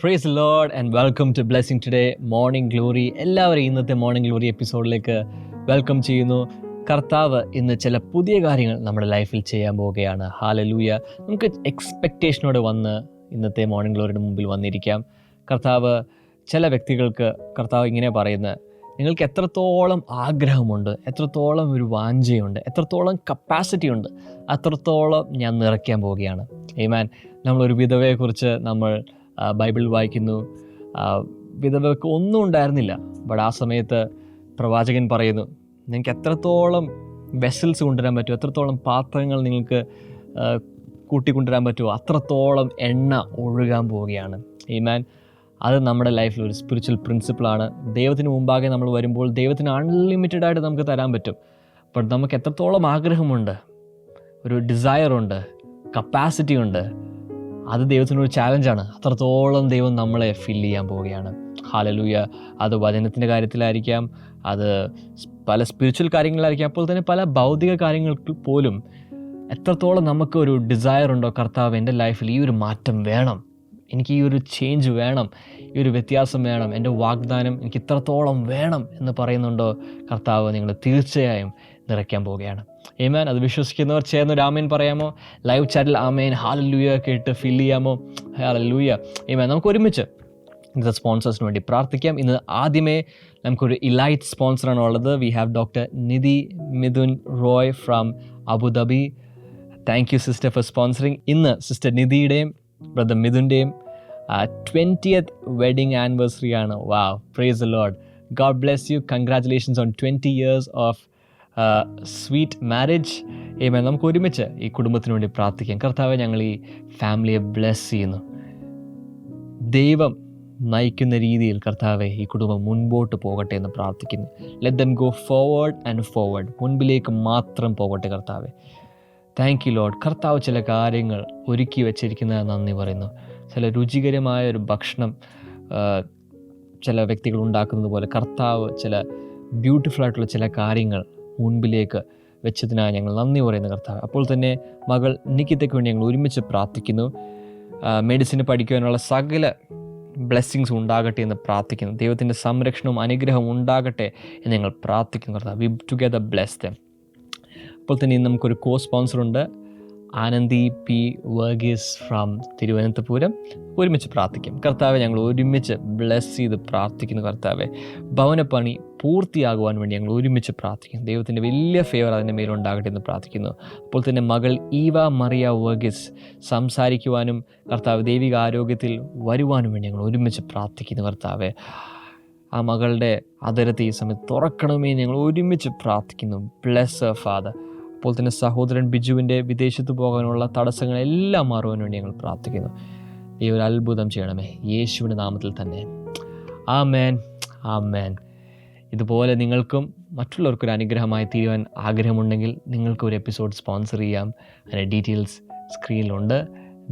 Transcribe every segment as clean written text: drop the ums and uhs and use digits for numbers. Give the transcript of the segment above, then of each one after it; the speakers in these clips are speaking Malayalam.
Price the Lord and welcome to blessing today morning glory. എല്ലാവരെയും ഇന്നത്തെ മോർണിംഗ് ഗ്ലോറി എപ്പിസോഡിലേക്ക് വെൽക്കം ചെയ്യുന്നു. കർത്താവ് ഇന്ന് ചില പുതിയ കാര്യങ്ങൾ നമ്മുടെ ലൈഫിൽ ചെയ്യാൻ പോവുകയാണ്. ഹല്ലേലൂയ. നമുക്ക് എക്സ്പെക്റ്റേഷനോടെ വന്ന് ഇന്നത്തെ മോർണിംഗ് ഗ്ലോറിയുടെ മുമ്പിൽ വന്നിരിക്കാം. കർത്താവ് ചില വ്യക്തികൾക്ക് കർത്താവ് ഇങ്ങനെ പറയുന്നത്, നിങ്ങൾക്ക് എത്രത്തോളം ആഗ്രഹമുണ്ട്, എത്രത്തോളം ഒരു വാഞ്ചയുണ്ട്, എത്രത്തോളം കപ്പാസിറ്റി ഉണ്ട്, അത്രത്തോളം ഞാൻ നിറയ്ക്കാൻ പോവുകയാണ്. ആമേൻ. നമ്മളൊരു വിധവയെക്കുറിച്ച് നമ്മൾ ബൈബിൾ വായിക്കുന്നു. വിധവയ്ക്ക് ഒന്നും ഉണ്ടായിരുന്നില്ല. ബട്ട് ആ സമയത്ത് പ്രവാചകൻ പറയുന്നു, നിങ്ങൾക്ക് എത്രത്തോളം വെസൽസ് കൊണ്ടുവരാൻ പറ്റുമോ, എത്രത്തോളം പാത്രങ്ങൾ നിങ്ങൾക്ക് കൂട്ടിക്കൊണ്ടുവരാൻ പറ്റുമോ, അത്രത്തോളം എണ്ണ ഒഴുകാൻ പോവുകയാണ്. ആമേൻ. അത് നമ്മുടെ ലൈഫിൽ ഒരു സ്പിരിച്വൽ പ്രിൻസിപ്പിളാണ്. ദൈവത്തിന് മുമ്പാകെ നമ്മൾ വരുമ്പോൾ ദൈവത്തിന് അൺലിമിറ്റഡ് ആയിട്ട് നമുക്ക് തരാൻ പറ്റും. ബട്ട് നമുക്ക് എത്രത്തോളം ആഗ്രഹമുണ്ട്, ഒരു ഡിസയറുണ്ട്, കപ്പാസിറ്റി ഉണ്ട്, അത് ദൈവത്തിനൊരു ചാലഞ്ചാണ്. അത്രത്തോളം ദൈവം നമ്മളെ ഫില്ല് ചെയ്യാൻ പോവുകയാണ്. ഹല്ലേലൂയ. അത് വചനത്തിൻ്റെ കാര്യത്തിലായിരിക്കാം, അത് പല സ്പിരിച്വൽ കാര്യങ്ങളിലായിരിക്കാം, അപ്പോൾ തന്നെ പല ഭൗതിക കാര്യങ്ങൾക്ക് പോലും എത്രത്തോളം നമുക്കൊരു ഡിസയർ ഉണ്ടോ, കർത്താവ് എൻ്റെ ലൈഫിൽ ഈ ഒരു മാറ്റം വേണം, എനിക്ക് ഈ ഒരു ചേഞ്ച് വേണം, ഈ ഒരു വ്യത്യാസം വേണം, എൻ്റെ വാഗ്ദാനം എനിക്ക് ഇത്രത്തോളം വേണം എന്ന് പറയുന്നുണ്ടോ, കർത്താവ് നിങ്ങൾ തീർച്ചയായും നിറയ്ക്കാൻ പോവുകയാണ്. ആമേൻ. അത് വിശ്വസിക്കുന്നവർ ചേർന്നൊരു ആമേൻ പറയാമോ? ലൈവ് ചാറ്റിൽ ആമേൻ ഹല്ലേലൂയ കേട്ട് ഫില്ല് ചെയ്യാമോ? ഹല്ലേലൂയ. ആമേൻ. നമുക്ക് ഒരുമിച്ച് ഇന്നത്തെ സ്പോൺസേഴ്സിന് വേണ്ടി പ്രാർത്ഥിക്കാം. ഇന്ന് ആദ്യമേ നമുക്കൊരു ഇലൈറ്റ് സ്പോൺസറാണ് ഉള്ളത്. We have doctor Nidhi Mithun Roy from Abu Dhabi. Thank you sister for sponsoring. ഇന്ന് സിസ്റ്റർ നിധിയുടെയും ബ്രദർ മിഥുൻ്റെയും 20th വെഡിങ് ആനിവേഴ്സറി ആണ്. Wow, praise the Lord. God bless you. Congratulations on 20 years of sweet marriage. Amen. നമുക്ക് ഒരുമിച്ച് ഈ കുടുംബത്തിന് വേണ്ടി പ്രാർത്ഥിക്കാം. കർത്താവെ, ഞങ്ങൾ ഈ ഫാമിലിയെ ബ്ലെസ് ചെയ്യുന്നു. ദൈവം നയിക്കുന്ന രീതിയിൽ കർത്താവെ ഈ കുടുംബം മുൻപോട്ട് പോകട്ടെ എന്ന് പ്രാർത്ഥിക്കുന്നു. Let them go forward and forward. മുൻപിലേക്ക് മാത്രം പോകട്ടെ കർത്താവെ. Thank you Lord. കർത്താവ് ചില കാര്യങ്ങൾ ഒരുക്കി വെച്ചിരിക്കുന്നത് നന്ദി പറയുന്നു. ചില രുചികരമായ ഒരു ഭക്ഷണം ചില വ്യക്തികൾ ഉണ്ടാക്കുന്നത് പോലെ കർത്താവ് ചില ബ്യൂട്ടിഫുൾ ആയിട്ടുള്ള ചില കാര്യങ്ങൾ മുൻപിലേക്ക് വെച്ചതിനായി ഞങ്ങൾ നന്ദി പറയുന്നു കർത്താവ്. അപ്പോൾ തന്നെ മകൾ നിക്കിതയ്ക്ക് വേണ്ടി ഞങ്ങൾ ഒരുമിച്ച് പ്രാർത്ഥിക്കുന്നു. മെഡിസിന് പഠിക്കുവാനുള്ള സകല ബ്ലെസ്സിങ്സ് ഉണ്ടാകട്ടെ എന്ന് പ്രാർത്ഥിക്കുന്നു. ദൈവത്തിൻ്റെ സംരക്ഷണവും അനുഗ്രഹവും ഉണ്ടാകട്ടെ എന്ന് ഞങ്ങൾ പ്രാർത്ഥിക്കുന്നു കർത്താവ്. We together bless them. അപ്പോൾ തന്നെ ഇന്ന് നമുക്കൊരു കോ സ്പോൺസറുണ്ട്, ആനന്ദി പി വർഗീസ് ഫ്രം തിരുവനന്തപുരം. ഒരുമിച്ച് പ്രാർത്ഥിക്കും. കർത്താവെ, ഞങ്ങൾ ഒരുമിച്ച് ബ്ലെസ് ചെയ്ത് പ്രാർത്ഥിക്കുന്നു കർത്താവെ. ഭവനപ്പണി പൂർത്തിയാകുവാൻ വേണ്ടി ഞങ്ങൾ ഒരുമിച്ച് പ്രാർത്ഥിക്കുന്നു. ദൈവത്തിൻ്റെ വലിയ ഫേവർ അതിൻ്റെ മേലുണ്ടാകട്ടെ എന്ന് പ്രാർത്ഥിക്കുന്നു. അപ്പോൾ തന്നെ മകൾ ഈവ മറിയ വർഗീസ് സംസാരിക്കുവാനും കർത്താവ് ദൈവിക ആരോഗ്യത്തിൽ വരുവാനും വേണ്ടി ഞങ്ങൾ ഒരുമിച്ച് പ്രാർത്ഥിക്കുന്നു കർത്താവെ. ആ മകളുടെ അതിരത്തെ ഈ സമയത്ത് തുറക്കണമേ ഞങ്ങൾ ഒരുമിച്ച് പ്രാർത്ഥിക്കുന്നു. Bless her father. അപ്പോൾ തന്നെ സഹോദരൻ ബിജുവിൻ്റെ വിദേശത്ത് പോകാനുള്ള തടസ്സങ്ങളെല്ലാം മാറുവാൻ വേണ്ടി ഞങ്ങൾ പ്രാർത്ഥിക്കുന്നു. ഈ ഒരു അത്ഭുതം ചെയ്യണമേ യേശുവിൻ്റെ നാമത്തിൽ തന്നെ. ആമേൻ, ആമേൻ. ഇതുപോലെ നിങ്ങൾക്കും മറ്റുള്ളവർക്കൊരു അനുഗ്രഹമായി തീരുവാൻ ആഗ്രഹമുണ്ടെങ്കിൽ നിങ്ങൾക്ക് ഒരു എപ്പിസോഡ് സ്പോൺസർ ചെയ്യാം. അതിൻ്റെ ഡീറ്റെയിൽസ് സ്ക്രീനിലുണ്ട്.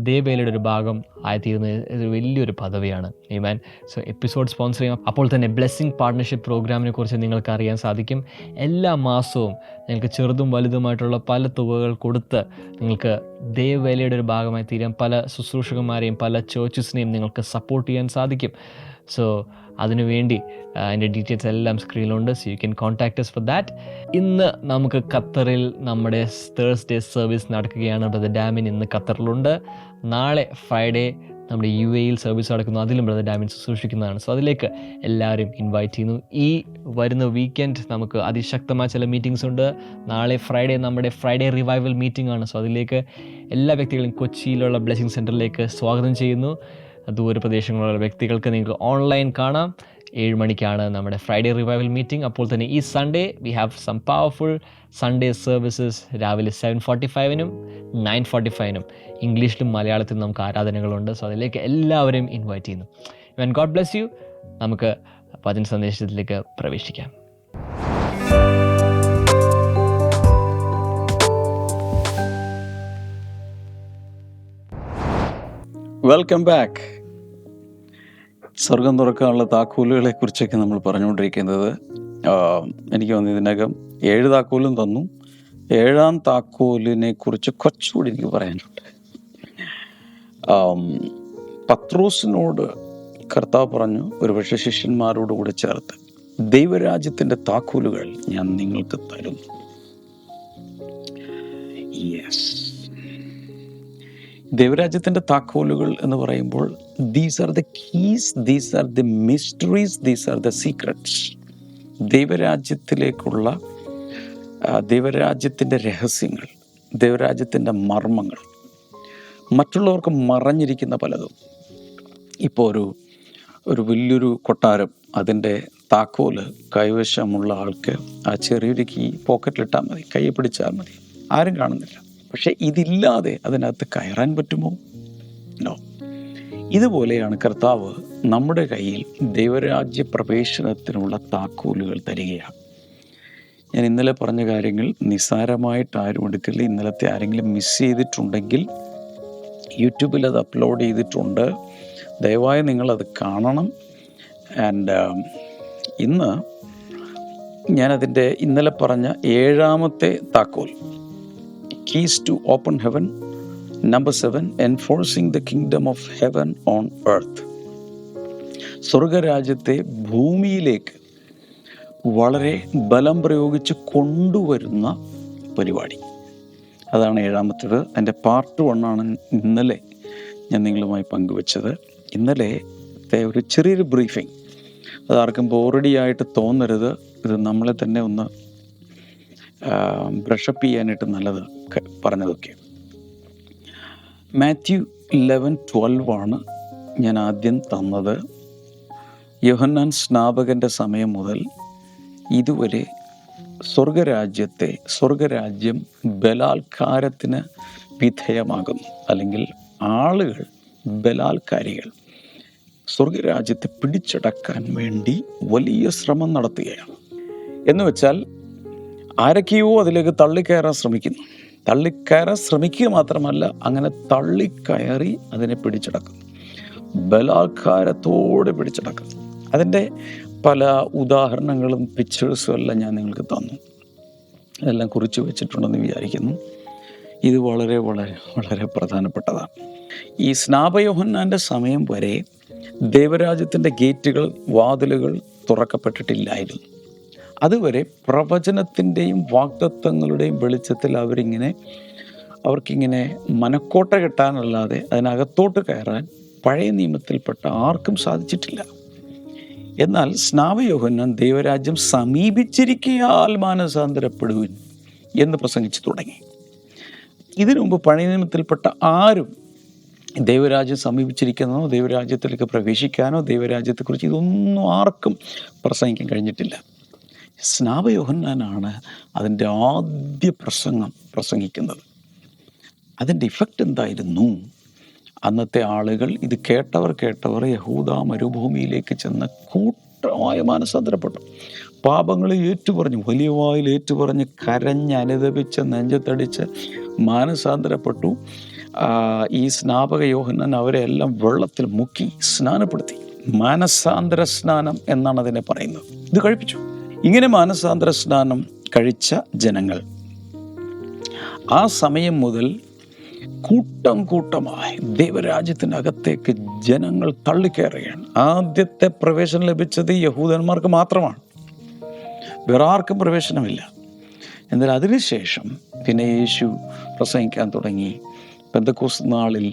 ദേവേലയുടെ ഒരു ഭാഗം ആയിത്തീരുന്നത് ഒരു വലിയൊരു പദവിയാണ്. ആമേൻ. സോ എപ്പിസോഡ് സ്പോൺസർ ചെയ്യാം. അപ്പോൾ തന്നെ ബ്ലെസ്സിങ് പാർട്ട്ണർഷിപ്പ് പ്രോഗ്രാമിനെ കുറിച്ച് നിങ്ങൾക്ക് അറിയാൻ സാധിക്കും. എല്ലാ മാസവും നിങ്ങൾക്ക് ചെറുതും വലുതുമായിട്ടുള്ള പല തുകകൾ കൊടുത്ത് നിങ്ങൾക്ക് ദേവേലയുടെ ഒരു ഭാഗമായി തീരാൻ പല ശുശ്രൂഷകന്മാരെയും പല ചേർച്ചസിനെയും നിങ്ങൾക്ക് സപ്പോർട്ട് ചെയ്യാൻ സാധിക്കും. സോ അതിനുവേണ്ടി അതിൻ്റെ ഡീറ്റെയിൽസ് എല്ലാം സ്ക്രീനിലുണ്ട്. So you can contact us for that. ഇന്ന് നമുക്ക് ഖത്തറിൽ നമ്മുടെ തേഴ്സ്ഡേ സർവീസ് നടക്കുകയാണ്. ബ്രദർ ഡാമിൻ ഇന്ന് ഖത്തറിലുണ്ട്. നാളെ ഫ്രൈഡേ നമ്മുടെ UAE സർവീസ് നടക്കുന്നു. അതിലും ബ്രദർ ഡാമിൻ ശുശ്രൂഷിക്കുന്നതാണ്. സോ അതിലേക്ക് എല്ലാവരും ഇൻവൈറ്റ് ചെയ്യുന്നു. ഈ വരുന്ന വീക്കെൻഡ് നമുക്ക് അതിശക്തമായ ചില മീറ്റിംഗ്സ് ഉണ്ട്. നാളെ ഫ്രൈഡേ നമ്മുടെ ഫ്രൈഡേ റിവൈവൽ മീറ്റിംഗ് ആണ്. സോ അതിലേക്ക് എല്ലാ വ്യക്തികളും കൊച്ചിയിലുള്ള ബ്ലെസ്സിങ് സെൻറ്ററിലേക്ക് സ്വാഗതം ചെയ്യുന്നു. ദൂരപ്രദേശങ്ങളിലുള്ള വ്യക്തികൾക്ക് നിങ്ങൾക്ക് ഓൺലൈൻ കാണാം. 7 മണിക്കാണ് നമ്മുടെ ഫ്രൈഡേ റിവൈവൽ മീറ്റിംഗ്. അപ്പോൾ തന്നെ ഈ Sunday we have some powerful Sunday services. രാവിലെ 7:45-നും 9:45-നും ഇംഗ്ലീഷിലും മലയാളത്തിലും നമുക്ക് ആരാധനകളുണ്ട്. സോ അതിലേക്ക് എല്ലാവരെയും ഇൻവൈറ്റ് ചെയ്യുന്നു. When God bless U. നമുക്ക് വചന സന്ദേശത്തിലേക്ക് പ്രവേശിക്കാം. Welcome back. സ്വർഗം തുറക്കാനുള്ള താക്കോലുകളെ കുറിച്ചൊക്കെ നമ്മൾ പറഞ്ഞുകൊണ്ടിരിക്കുന്നത്. എനിക്ക് തോന്നുന്നു ഇതിനകം 7 താക്കോലും തന്നു. 7ാം താക്കോലിനെ കുറിച്ച് കുറച്ചുകൂടി എനിക്ക് പറയാനുണ്ട്. പത്രോസിനോട് കർത്താവ് പറഞ്ഞു, ഒരുപക്ഷെ ശിഷ്യന്മാരോട് കൂടെ ചേർത്ത്, ദൈവരാജ്യത്തിൻ്റെ താക്കോലുകൾ ഞാൻ നിങ്ങൾക്ക് തരുന്നു. യെസ്, ദൈവരാജ്യത്തിൻ്റെ താക്കോലുകൾ എന്ന് പറയുമ്പോൾ these are the keys, these are the mysteries, these are the secrets. ദൈവരാജ്യത്തിലേക്കുള്ള ദൈവരാജ്യത്തിൻ്റെ രഹസ്യങ്ങൾ, ദൈവരാജ്യത്തിൻ്റെ മർമ്മങ്ങൾ, മറ്റുള്ളവർക്ക് മറഞ്ഞിരിക്കുന്ന പലതും. ഇപ്പോൾ ഒരു വലിയൊരു കൊട്ടാരം, അതിൻ്റെ താക്കോല് കൈവശമുള്ള ആൾക്ക് ആ ചെറിയൊരു കീ പോക്കറ്റിലിട്ടാൽ മതി, കൈ പിടിച്ചാൽ മതി, ആരും കാണുന്നില്ല. പക്ഷെ ഇതില്ലാതെ അതിനകത്ത് കയറാൻ പറ്റുമോ? നോ. ഇതുപോലെയാണ് കർത്താവ് നമ്മുടെ കയ്യിൽ ദൈവരാജ്യ പ്രവേശനത്തിനുള്ള താക്കോലുകൾ തരികയാണ്. ഞാൻ ഇന്നലെ പറഞ്ഞ കാര്യങ്ങൾ നിസ്സാരമായിട്ട് ആരും എടുക്കില്ല. ഇന്നലത്തെ ആരെങ്കിലും മിസ് ചെയ്തിട്ടുണ്ടെങ്കിൽ യൂട്യൂബിൽ അത് അപ്ലോഡ് ചെയ്തിട്ടുണ്ട്, ദയവായി നിങ്ങളത് കാണണം. ആൻഡ് ഇന്ന് ഞാനതിൻ്റെ ഇന്നലെ പറഞ്ഞ 7ാമത്തെ താക്കോൽ, keys to open heaven, number 7, enforcing the kingdom of heaven on earth. സ്വർഗരാജ്യത്തെ ഭൂമിയിലേക്ക് വളരെ ബലം പ്രയോഗിച്ച് കൊണ്ടുവരുന്ന പരിപാടി, അതാണ് 7ാമത്തേത്. അതിൻ്റെ പാർട്ട് 1 ഇന്നലെ ഞാൻ നിങ്ങളുമായി പങ്കുവച്ചത്. ഇന്നലത്തെ ഒരു ചെറിയൊരു ബ്രീഫിംഗ്, അതാർക്കും ബോറടിയായിട്ട് തോന്നരുത്. ഇത് നമ്മളെ തന്നെ ഒന്ന് ബ്രഷപ്പ് ചെയ്യാനായിട്ട് നല്ലത് പറഞ്ഞതൊക്കെ. മാത്യു 11:12 ഞാൻ ആദ്യം തന്നത്. യോഹന്നാൻ സ്നാപകൻ്റെ സമയം മുതൽ ഇതുവരെ സ്വർഗരാജ്യം ബലാത്കാരത്തിന് വിധേയമാകുന്നു, അല്ലെങ്കിൽ ആളുകൾ, ബലാത്കാരികൾ സ്വർഗരാജ്യത്തെ പിടിച്ചടക്കാൻ വേണ്ടി വലിയ ശ്രമം നടത്തുകയാണ്. എന്ന് വെച്ചാൽ ആരൊക്കെയോ അതിലേക്ക് തള്ളിക്കയറാൻ ശ്രമിക്കുക മാത്രമല്ല, അങ്ങനെ തള്ളിക്കയറി അതിനെ പിടിച്ചടക്കുന്നു, ബലാത്കാരത്തോടെ പിടിച്ചടക്കുന്നു. അതിൻ്റെ പല ഉദാഹരണങ്ങളും പിക്ചേഴ്സും എല്ലാം ഞാൻ നിങ്ങൾക്ക് തന്നു, അതെല്ലാം കുറിച്ച് വെച്ചിട്ടുണ്ടെന്ന് വിചാരിക്കുന്നു. ഇത് വളരെ വളരെ വളരെ പ്രധാനപ്പെട്ടതാണ്. ഈ സ്നാപയോഹന്നാൻ്റെ സമയം വരെ ദൈവരാജ്യത്തിൻ്റെ ഗേറ്റുകൾ, വാതിലുകൾ തുറക്കപ്പെട്ടിട്ടില്ലായിരുന്നു. അതുവരെ പ്രവചനത്തിൻ്റെയും വാഗ്ദത്തങ്ങളുടെയും വെളിച്ചത്തിൽ അവർക്കിങ്ങനെ മനക്കോട്ട കെട്ടാനല്ലാതെ അതിനകത്തോട്ട് കയറാൻ പഴയ നിയമത്തിൽപ്പെട്ട ആർക്കും സാധിച്ചിട്ടില്ല. എന്നാൽ സ്നാപയോഹന്നാൻ ദൈവരാജ്യം സമീപിച്ചിരിക്കയാൽ മാനസാന്തരപ്പെടുവിൻ എന്ന് പ്രസംഗിച്ചു തുടങ്ങി. ഇതിനു മുമ്പ് പഴയ നിയമത്തിൽപ്പെട്ട ആരും ദൈവരാജ്യം സമീപിച്ചിരിക്കുന്നതോ, ദൈവരാജ്യത്തിലേക്ക് പ്രവേശിക്കാനോ, ദൈവരാജ്യത്തെക്കുറിച്ച് ഇതൊന്നും ആർക്കും പ്രസംഗിക്കാൻ കഴിഞ്ഞിട്ടില്ല. സ്നാപയോഹന്നാനാണ് അതിൻ്റെ ആദ്യ പ്രസംഗിക്കുന്നത്. അതിൻ്റെ ഇഫക്റ്റ് എന്തായിരുന്നു? അന്നത്തെ ആളുകൾ, ഇത് കേട്ടവർ യഹൂദ മരുഭൂമിയിലേക്ക് ചെന്ന് കൂട്ടമായ മാനസാന്തരപ്പെട്ടു. പാപങ്ങൾ ഏറ്റുപറഞ്ഞു, വലിയ വായിൽ ഏറ്റുപറഞ്ഞ് കരഞ്ഞ് അനുദപിച്ച് നെഞ്ചത്തടിച്ച് മാനസാന്തരപ്പെട്ടു. ഈ സ്നാപക യോഹന്നാൻ അവരെ എല്ലാം വെള്ളത്തിൽ മുക്കി സ്നാനപ്പെടുത്തി. മാനസാന്തര സ്നാനം എന്നാണ് അതിനെ പറയുന്നത്. ഇത് കഴിപ്പിച്ചു. ഇങ്ങനെ മാനസാന്തര സ്നാനം കഴിച്ച ജനങ്ങൾ ആ സമയം മുതൽ കൂട്ടമായി ദൈവരാജ്യത്തിനകത്തേക്ക് ജനങ്ങൾ തള്ളിക്കയറുകയാണ്. ആദ്യത്തെ പ്രവേശനം ലഭിച്ചത് യഹൂദന്മാർക്ക് മാത്രമാണ്, വേറെ ആർക്കും പ്രവേശനമില്ല. എന്നാൽ അതിനുശേഷം പിന്നെ യേശു പ്രസംഗിക്കാൻ തുടങ്ങി. പെന്തക്കോസ്ത് നാളിൽ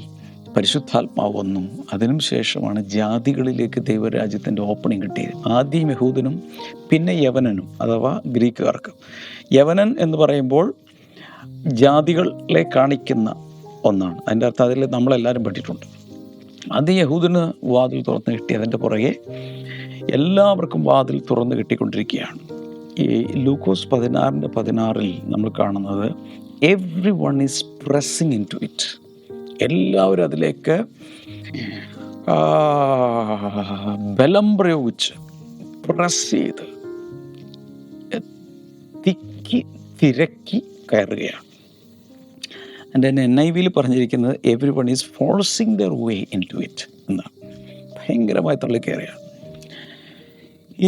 പരിശുദ്ധാത്മാവ് വന്നു. അതിനും ശേഷമാണ് ജാതികളിലേക്ക് ദൈവരാജ്യത്തിൻ്റെ ഓപ്പണിംഗ് കിട്ടിയത്. ആദ്യം യഹൂദനും പിന്നെ യവനനും, അഥവാ ഗ്രീക്കുകാർക്ക്. യവനൻ എന്ന് പറയുമ്പോൾ ജാതികളെ കാണിക്കുന്ന ഒന്നാണ്. അതിൻ്റെ അർത്ഥം അതിൽ നമ്മളെല്ലാവരും പെട്ടിട്ടുണ്ട്. ആദ്യം യഹൂദന് വാതിൽ തുറന്ന് കിട്ടി, അതിൻ്റെ പുറകെ എല്ലാവർക്കും വാതിൽ തുറന്ന് കിട്ടിക്കൊണ്ടിരിക്കുകയാണ്. ഈ ലൂക്കോസ് 16:16 നമ്മൾ കാണുന്നത് everyone is pressing into it. എല്ലാവരും അതിലേക്ക് ബലം പ്രയോഗിച്ച് പ്രസ് ചെയ്ത് തിരക്കി കയറുകയാണ്. എൻ്റെ NIV പറഞ്ഞിരിക്കുന്നത് everyone is forcing their way into it എന്നാണ്. ഭയങ്കരമായി തള്ളിക്കയറുകയാണ്.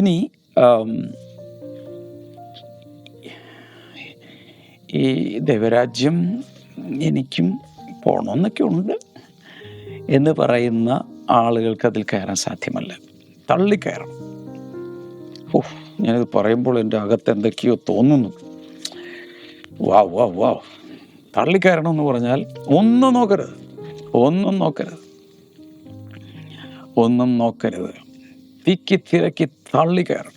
ഇനി ഈ ദൈവരാജ്യം എനിക്കും പോകണമെന്നൊക്കെ ഉണ്ട് എന്ന് പറയുന്ന ആളുകൾക്ക് അതിൽ കയറാൻ സാധ്യമല്ല. തള്ളിക്കയറണം. ഞാനിത് പറയുമ്പോൾ എൻ്റെ അകത്ത് എന്തൊക്കെയോ തോന്നുന്നു. വാവ് വാവ് വാവ്. തള്ളിക്കയറണം എന്ന് പറഞ്ഞാൽ ഒന്നും നോക്കരുത്, തിരക്കി തള്ളിക്കയറണം.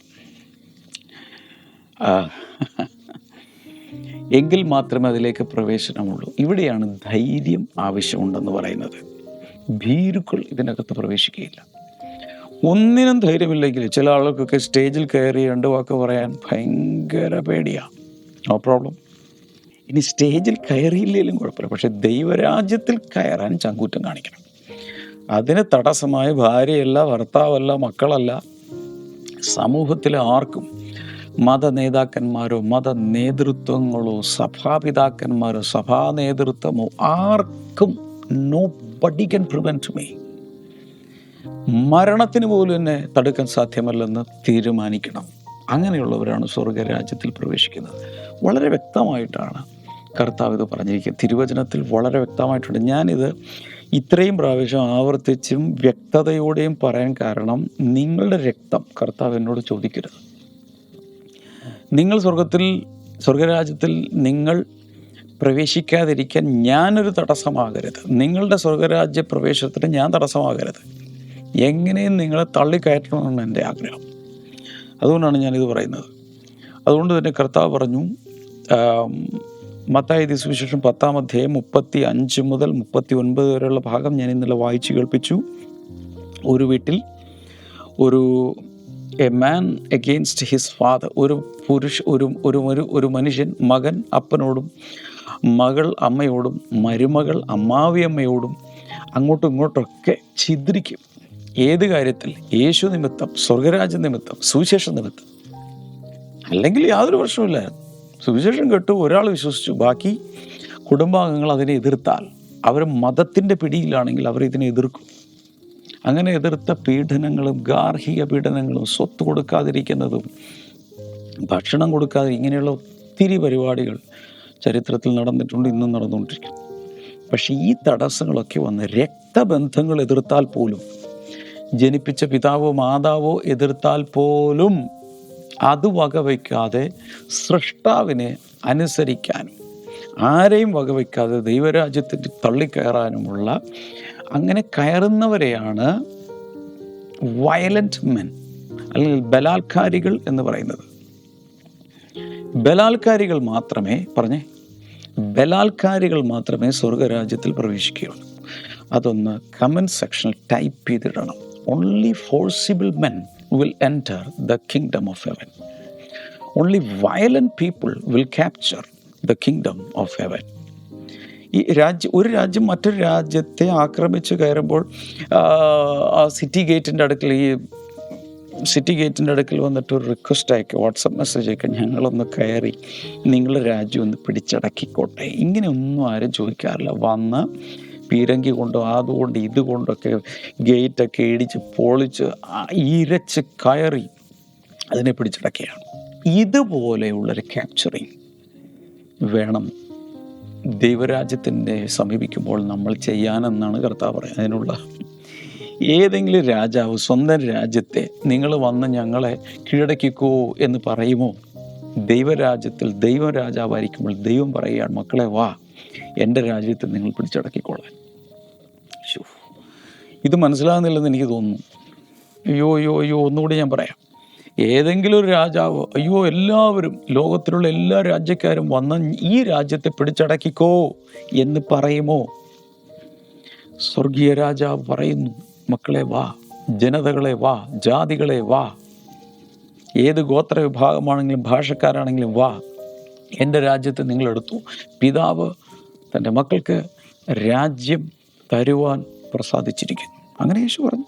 എങ്കിൽ മാത്രമേ അതിലേക്ക് പ്രവേശനമുള്ളൂ. ഇവിടെയാണ് ധൈര്യം ആവശ്യമുണ്ടെന്ന് പറയുന്നത്. ഭീരുക്കൾ ഇതിനകത്ത് പ്രവേശിക്കുകയില്ല. ഒന്നിനും ധൈര്യമില്ലെങ്കിൽ, ചില ആളുകൾക്കൊക്കെ സ്റ്റേജിൽ കയറി 2 വാക്ക് പറയാൻ ഭയങ്കര പേടിയാണ്. No problem. ഇനി സ്റ്റേജിൽ കയറിയില്ലെങ്കിലും കുഴപ്പമില്ല, പക്ഷെ ദൈവരാജ്യത്തിൽ കയറാൻ ചങ്കൂറ്റം കാണിക്കണം. അതിന് തടസ്സമായ ഭാര്യയല്ല, ഭർത്താവല്ല, മക്കളല്ല, സമൂഹത്തിലെ ആർക്കും, മത നേതാക്കന്മാരോ മത നേതൃത്വങ്ങളോ സഭാപിതാക്കന്മാരോ സഭാ നേതൃത്വമോ ആർക്കും nobody can prevent me. മരണത്തിന് പോലും എന്നെ തടുക്കാൻ സാധ്യമല്ലെന്ന് തീരുമാനിക്കണം. അങ്ങനെയുള്ളവരാണ് സ്വർഗരാജ്യത്തിൽ പ്രവേശിക്കുന്നത്. വളരെ വ്യക്തമായിട്ടാണ് കർത്താവ് ഇത് പറഞ്ഞിരിക്കുന്നത്. തിരുവചനത്തിൽ വളരെ വ്യക്തമായിട്ടുണ്ട്. ഞാനിത് ഇത്രയും പ്രാവശ്യം ആവർത്തിച്ചും വ്യക്തതയോടെയും പറയാൻ കാരണം, നിങ്ങളുടെ രക്തം കർത്താവ് എന്നോട് ചോദിക്കരുത്. നിങ്ങൾ സ്വർഗരാജ്യത്തിൽ നിങ്ങൾ പ്രവേശിക്കാതിരിക്കാൻ ഞാനൊരു തടസ്സമാകരുത്. നിങ്ങളുടെ സ്വർഗരാജ്യ പ്രവേശനത്തിന് ഞാൻ തടസ്സമാകരുത്. എങ്ങനെയും നിങ്ങളെ തള്ളിക്കയറ്റണമെന്നാണ് എൻ്റെ ആഗ്രഹം. അതുകൊണ്ടാണ് ഞാനിത് പറയുന്നത്. അതുകൊണ്ട് തന്നെ കർത്താവ് പറഞ്ഞു, മത്തായി സുവിശേഷം 10-ാം അധ്യായം 35 മുതൽ 39 വരെയുള്ള ഭാഗം ഞാൻ ഇന്നലെ വായിച്ചു കേൾപ്പിച്ചു. ഒരു വീട്ടിൽ a man against his father, ഒരു മനുഷ്യൻ, മകൻ അപ്പനോടും, മകൾ അമ്മയോടും, മരുമകൾ അമ്മാവിയമ്മയോടും അങ്ങോട്ടും ഇങ്ങോട്ടൊക്കെ ഛിദ്രിക്കും. ഏത് കാര്യത്തിൽ? യേശു നിമിത്തം, സ്വർഗരാജ്യ നിമിത്തം, സുവിശേഷ നിമിത്തം. അല്ലെങ്കിൽ യാതൊരു പ്രശ്നമില്ലായിരുന്നു. സുവിശേഷം കേട്ടു, ഒരാൾ വിശ്വസിച്ചു, ബാക്കി കുടുംബാംഗങ്ങൾ അതിനെ എതിർത്താൽ, അവർ മതത്തിൻ്റെ പിടിയിലാണെങ്കിൽ അവർ ഇതിനെ എതിർക്കും. അങ്ങനെ എതിർത്ത പീഡനങ്ങളും ഗാർഹിക പീഡനങ്ങളും, സ്വത്ത് കൊടുക്കാതിരിക്കുന്നതും, ഭക്ഷണം കൊടുക്കാതെ, ഇങ്ങനെയുള്ള ഒത്തിരി പരിപാടികൾ ചരിത്രത്തിൽ നടന്നിട്ടുണ്ട്, ഇന്നും നടന്നുകൊണ്ടിരിക്കും. പക്ഷെ ഈ തടസ്സങ്ങളൊക്കെ വന്ന് രക്തബന്ധങ്ങൾ എതിർത്താൽ പോലും, ജനിപ്പിച്ച പിതാവോ മാതാവോ എതിർത്താൽ പോലും അത് വകവയ്ക്കാതെ സൃഷ്ടാവിനെ അനുസരിക്കാനും ആരെയും വകവയ്ക്കാതെ ദൈവരാജ്യത്തിൽ തള്ളിക്കയറാനുമുള്ള, അങ്ങനെ കയറുന്നവരെയാണ് വയലന്റ് മെൻ അല്ലെങ്കിൽ ബലാത്കാരികൾ എന്ന് പറയുന്നത്. ബലാത്കാരികൾ മാത്രമേ സ്വർഗരാജ്യത്തിൽ പ്രവേശിക്കുകയുള്ളൂ. അതൊന്ന് കമൻറ്റ് സെക്ഷനിൽ ടൈപ്പ് ചെയ്തിടണം. Only forcible men will enter the kingdom of heaven. Only violent people will capture the kingdom of heaven. ഒരു രാജ്യം മറ്റൊരു രാജ്യത്തെ ആക്രമിച്ച് കയറുമ്പോൾ സിറ്റി ഗേറ്റിൻ്റെ അടുക്കൽ വന്നിട്ട് ഒരു റിക്വസ്റ്റ് അയക്കുക, വാട്സപ്പ് മെസ്സേജ് അയക്കുക, ഞങ്ങളൊന്ന് കയറി നിങ്ങളുടെ രാജ്യം ഒന്ന് പിടിച്ചടക്കിക്കോട്ടെ. ഇങ്ങനെയൊന്നും ആരും ചോദിക്കാറില്ല. വന്ന് പീരങ്കി കൊണ്ടോ അതുകൊണ്ട് ഇതുകൊണ്ടൊക്കെ ഗേറ്റൊക്കെ ഇടിച്ച് പൊളിച്ച് ഇരച്ച് കയറി അതിനെ പിടിച്ചടക്കുകയാണ്. ഇതുപോലെയുള്ളൊരു ക്യാപ്ചറിങ് വേണം ദൈവരാജ്യത്തിൻ്റെ സമീപിക്കുമ്പോൾ നമ്മൾ ചെയ്യാനെന്നാണ് കർത്താവ് പറയുന്നത്. അതിനുള്ള ഏതെങ്കിലും രാജാവ് സ്വന്തം രാജ്യത്തെ നിങ്ങൾ വന്ന് ഞങ്ങളെ കീഴടക്കിക്കോ എന്ന് പറയുമോ? ദൈവരാജ്യത്തിൽ ദൈവം രാജാവായിരിക്കുമ്പോൾ ദൈവം പറയുകയാണ്, മക്കളെ വാ, എൻ്റെ രാജ്യത്തെ നിങ്ങൾ പിടിച്ചടക്കിക്കോളാൻ. ഇത് മനസ്സിലാകുന്നില്ലെന്ന് എനിക്ക് തോന്നുന്നു. അയ്യോ ഒന്നുകൂടി ഞാൻ പറയാം. ഏതെങ്കിലും ഒരു രാജാവ്, എല്ലാവരും, ലോകത്തിലുള്ള എല്ലാ രാജ്യക്കാരും വന്ന് ഈ രാജ്യത്തെ പിടിച്ചടക്കിക്കോ എന്ന് പറയുമോ? സ്വർഗീയ രാജാവ് പറയുന്നു, മക്കളെ വാ, ജനതകളെ വാ, ജാതികളെ വാ, ഏത് ഗോത്ര വിഭാഗമാണെങ്കിലും ഭാഷക്കാരാണെങ്കിലും വാ, എൻ്റെ രാജ്യത്തെ നിങ്ങളെടുത്തു. പിതാവ് തൻ്റെ മക്കൾക്ക് രാജ്യം തരുവാൻ പ്രസാദിച്ചിരിക്കുന്നു. അങ്ങനെ യേശു പറഞ്ഞു,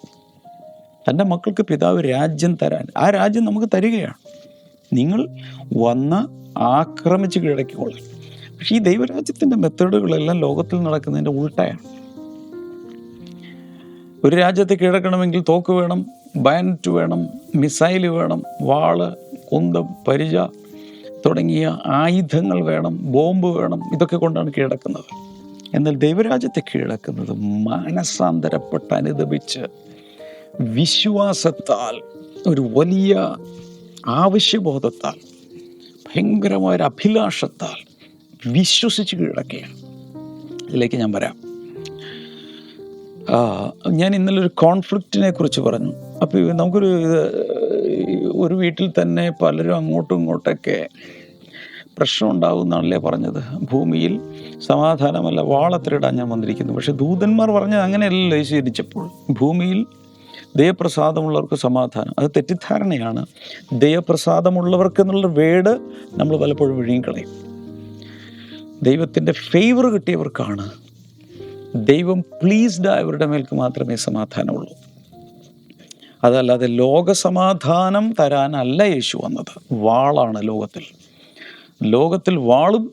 തൻ്റെ മക്കൾക്ക് പിതാവ് രാജ്യം തരാൻ, ആ രാജ്യം നമുക്ക് തരികയാണ്. നിങ്ങൾ വന്ന് ആക്രമിച്ച് കീഴടക്കിക്കൊള്ളാം. പക്ഷേ ഈ ദൈവരാജ്യത്തിൻ്റെ മെത്തേഡുകളെല്ലാം ലോകത്തിൽ നടക്കുന്നതിൻ്റെ ഉൾട്ടയാണ്. ഒരു രാജ്യത്തെ കീഴടക്കണമെങ്കിൽ തോക്ക് വേണം, ബാനറ്റ് വേണം, മിസൈല് വേണം, വാള്, കുന്തം, പരിച തുടങ്ങിയ ആയുധങ്ങൾ വേണം, ബോംബ് വേണം. ഇതൊക്കെ കൊണ്ടാണ് കീഴടക്കുന്നത്. എന്നാൽ ദൈവരാജ്യത്തെ കീഴടക്കുന്നത് മാനസാന്തരപ്പെട്ട് അനുദപിച്ച് വിശ്വാസത്താൽ, ഒരു വലിയ ആവശ്യബോധത്താൽ, ഭയങ്കരമായൊരു അഭിലാഷത്താൽ വിശ്വസിച്ച് കീഴടക്കുകയാണ്. ഇതിലേക്ക് ഞാൻ വരാം. ഞാൻ ഇന്നലെ ഒരു കോൺഫ്ലിക്റ്റിനെ കുറിച്ച് പറഞ്ഞു. അപ്പോൾ നമുക്കൊരു ഒരു വീട്ടിൽ തന്നെ പലരും അങ്ങോട്ടും ഇങ്ങോട്ടൊക്കെ പ്രശ്നം ഉണ്ടാകുമെന്നാണല്ലേ പറഞ്ഞത്. ഭൂമിയിൽ സമാധാനമല്ല, വാളത്തിലിടാൻ ഞാൻ വന്നിരിക്കുന്നു. പക്ഷെ ദൂതന്മാർ പറഞ്ഞത് അങ്ങനെയല്ലല്ലോ സ്വീകരിച്ചപ്പോൾ. ഭൂമിയിൽ ദൈവപ്രസാദമുള്ളവർക്ക് സമാധാനം, അത് തെറ്റിദ്ധാരണയാണ്. ദൈവപ്രസാദമുള്ളവർക്ക് എന്നുള്ള വേർഡ് നമ്മൾ പലപ്പോഴും വിഴുങ്ങിക്കളയും. ദൈവത്തിൻ്റെ ഫേവർ കിട്ടിയവർക്കാണ്, ദൈവം പ്ലീസ്ഡ് ആയവരുടെ മേൽക്ക് മാത്രമേ സമാധാനമുള്ളൂ. അതല്ലാതെ ലോകസമാധാനം തരാനല്ല യേശു വന്നത്. വാളാണ് ലോകത്തിൽ വാളും.